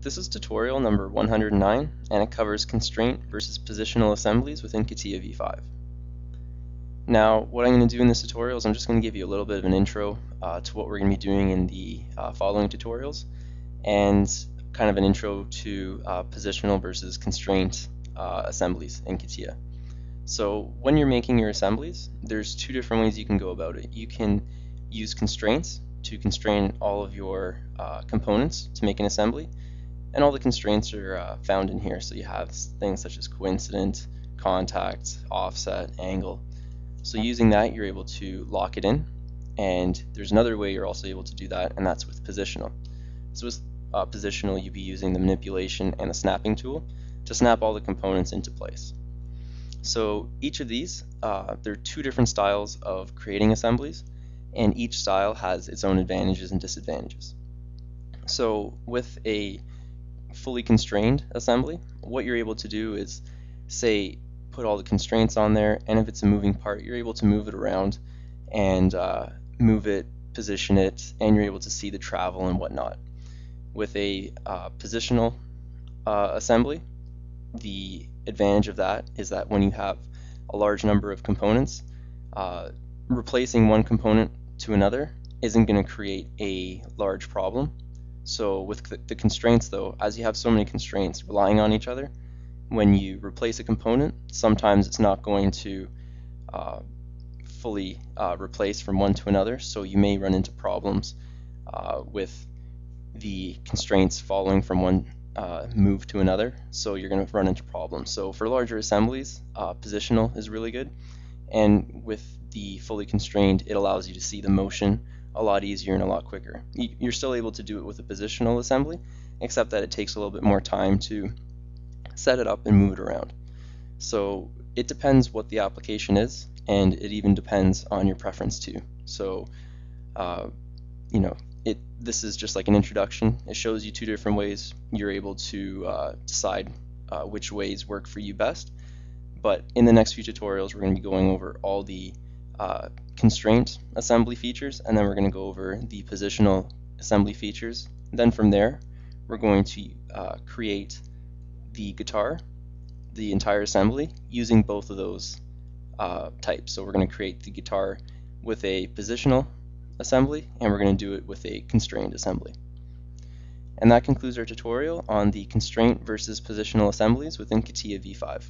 This is tutorial number 109, and it covers constraint versus positional assemblies within CATIA v5. Now, what I'm going to do in this tutorial is I'm just going to give you a little bit of an intro to what we're going to be doing in the following tutorials, and kind of an intro to positional versus constraint assemblies in CATIA. So when you're making your assemblies, there's two different ways you can go about it. You can use constraints to constrain all of your components to make an assembly, and all the constraints are found in here. So you have things such as coincident, contact, offset, angle. So using that, you're able to lock it in. And there's another way you're also able to do that, and that's with positional. So with positional, you'd be using the manipulation and the snapping tool to snap all the components into place. So each of these, there are two different styles of creating assemblies, and each style has its own advantages and disadvantages. So with a fully constrained assembly, what you're able to do is, say, put all the constraints on there, and if it's a moving part, you're able to move it around and move it, position it, and you're able to see the travel and whatnot. With a positional assembly, the advantage of that is that when you have a large number of components, replacing one component to another isn't going to create a large problem. So with the constraints though, as you have so many constraints relying on each other, when you replace a component, sometimes it's not going to fully replace from one to another, so you may run into problems with the constraints following from one move to another, so you're going to run into problems. So for larger assemblies, positional is really good, and with the fully constrained, it allows you to see the motion a lot easier and a lot quicker. You're still able to do it with a positional assembly, except that it takes a little bit more time to set it up and move it around. So it depends what the application is, and it even depends on your preference too. So this is just like an introduction. It shows you two different ways you're able to decide which ways work for you best. But in the next few tutorials, we're going to be going over all the constraint assembly features, and then we're going to go over the positional assembly features. Then from there, we're going to create the guitar, the entire assembly, using both of those types. So we're going to create the guitar with a positional assembly, and we're going to do it with a constrained assembly. And that concludes our tutorial on the constraint versus positional assemblies within CATIA v5.